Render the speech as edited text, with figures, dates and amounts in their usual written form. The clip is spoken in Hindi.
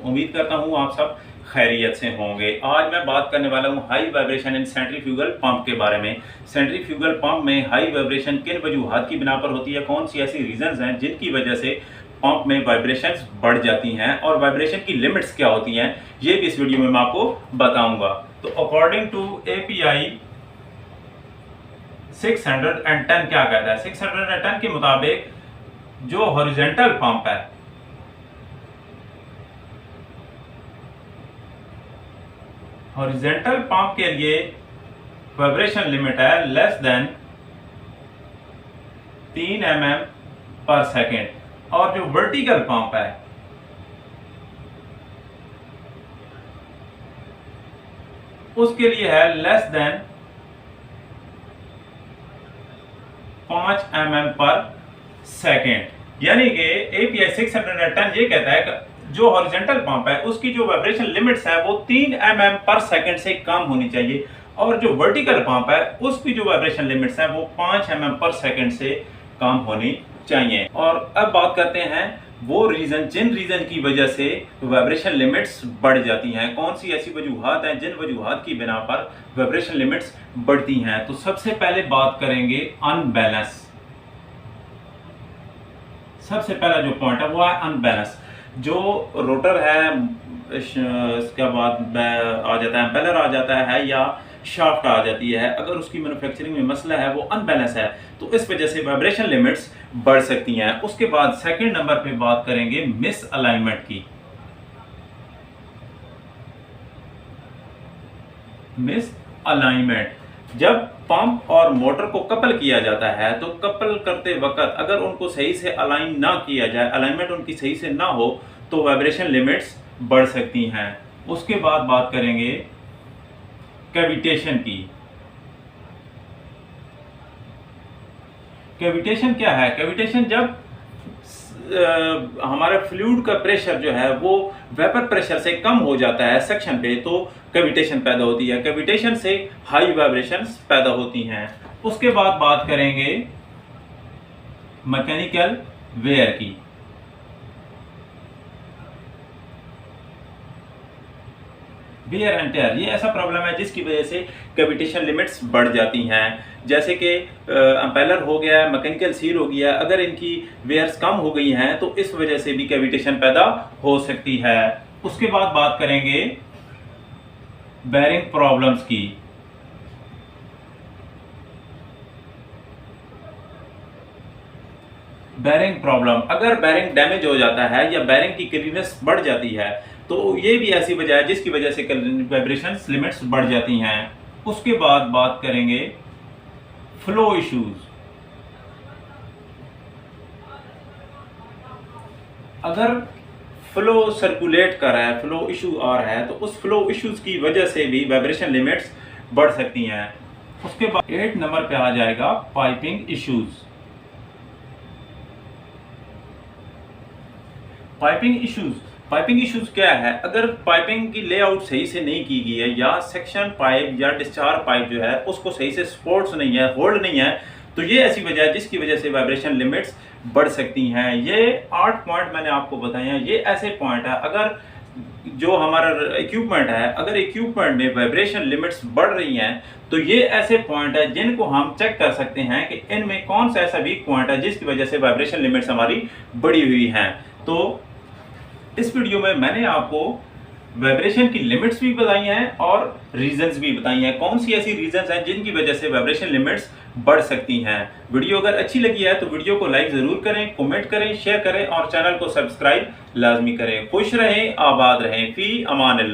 उम्मीद करता हूँ आप सब खैरियत से होंगे। आज मैं बात करने वाला हूँ high vibration in centrifugal pump के बारे में। सेंट्रीफ्यूगल पंप में हाई वाइब्रेशन किन वजूहात की बिना पर होती है, कौन सी ऐसी रीजंस हैं जिनकी वजह से पंप में वाइब्रेशंस बढ़ जाती हैं और वाइब्रेशन की लिमिट्स क्या होती हैं, ये भी इस वीडियो में मैं आपको बताऊंगा। तो अकॉर्डिंग टू API 610 क्या कहता है, 610 के मुताबिक जो हॉरिजॉन्टल पंप है, हॉरिजॉन्टल पंप के लिए वाइब्रेशन लिमिट है लेस देन 3 mm पर सेकेंड, और जो वर्टिकल पंप है उसके लिए है लेस देन 5 mm पर सेकेंड। यानी कि API 610 ये कहता है कि जो हॉरिजॉन्टल पंप है उसकी जो वाइब्रेशन लिमिट्स है वो 3 mm पर सेकेंड से कम होनी चाहिए, और जो वर्टिकल पंप है उसकी जो वाइब्रेशन लिमिट्स है वो 5 mm पर सेकेंड से कम होनी चाहिए। और अब बात करते हैं वो रीजन, जिन रीजन की वजह से वाइब्रेशन लिमिट्स बढ़ जाती हैं। कौन सी ऐसी वजूहात हैं जिन वजूहात की बिना पर वाइब्रेशन लिमिट्स बढ़ती हैं। तो सबसे पहले बात करेंगे अनबैलेंस। सबसे पहला जो पॉइंट है वो है अनबैलेंस। जो रोटर है, इसके बाद आ जाता है एम्पेलर आ जाता है या शाफ्ट आ जाती है, अगर उसकी मैन्युफैक्चरिंग में मसला है, वो अनबैलेंस है, तो इस वजह से वाइब्रेशन लिमिट्स बढ़ सकती हैं। उसके बाद सेकंड नंबर पे बात करेंगे मिस अलाइनमेंट की। मिस अलाइनमेंट, जब पंप और मोटर को कपल किया जाता है तो कपल करते वक्त अगर उनको सही से अलाइन ना किया जाए, अलाइनमेंट उनकी सही से ना हो, तो वाइब्रेशन लिमिट्स बढ़ सकती हैं। उसके बाद बात करेंगे कैविटेशन की। कैविटेशन क्या है? कैविटेशन जब हमारा फ्लूइड का प्रेशर जो है वो वेपर प्रेशर से कम हो जाता है सेक्शन पे, तो कैविटेशन पैदा होती है। कैविटेशन से हाई वाइब्रेशंस पैदा होती हैं। उसके बाद बात करेंगे मैकेनिकल वेयर की। वेयर एंड टेयर, ये ऐसा प्रॉब्लम है जिसकी वजह से कैविटेशन लिमिट्स बढ़ जाती हैं। जैसे कि एम्पेलर हो गया, मैकेनिकल सील हो गया, अगर इनकी वेयर्स कम हो गई हैं तो इस वजह से भी कैविटेशन पैदा हो सकती है। उसके बाद बात करेंगे बेरिंग प्रॉब्लम्स की। बेरिंग प्रॉब्लम, अगर बेरिंग डैमेज हो जाता है या बेरिंग की क्लीननेस बढ़ जाती है तो ये भी ऐसी वजह है जिसकी वजह से वाइब्रेशन लिमिट्स बढ़ जाती हैं। उसके बाद बात करेंगे फ्लो इश्यूज। अगर फ्लो सर्कुलेट कर रहा है, फ्लो इशू आ रहा है, तो उस फ्लो इश्यूज की वजह से भी वाइब्रेशन लिमिट्स बढ़ सकती हैं। उसके बाद 8 नंबर पे आ जाएगा पाइपिंग इश्यूज। पाइपिंग इश्यूज क्या है? अगर पाइपिंग की लेआउट सही से नहीं की गई है, या सेक्शन पाइप या डिस्चार्ज पाइप जो है उसको सही से सपोर्ट्स नहीं है, होल्ड नहीं है, तो ये ऐसी वजह है जिसकी वजह से वाइब्रेशन लिमिट्स बढ़ सकती हैं। ये 8 पॉइंट मैंने आपको बताए हैं। ये ऐसे पॉइंट है, अगर जो हमारा इक्विपमेंट है, अगर इक्विपमेंट में वाइब्रेशन लिमिट्स बढ़ रही हैं, तो ये ऐसे पॉइंट है जिनको हम चेक कर सकते हैं कि इनमें कौन सा ऐसा वीक पॉइंट है जिसकी वजह से वाइब्रेशन लिमिट्स हमारी बढ़ी हुई हैं। तो इस वीडियो में मैंने आपको वाइब्रेशन की लिमिट्स भी बताई हैं और रीजंस भी बताई हैं, कौन सी ऐसी रीजंस हैं जिनकी वजह से वाइब्रेशन लिमिट्स बढ़ सकती हैं। वीडियो अगर अच्छी लगी है तो वीडियो को लाइक जरूर करें, कमेंट करें, शेयर करें और चैनल को सब्सक्राइब लाजमी करें। खुश रहें, आबाद रहें, फी अमान अल्लाह।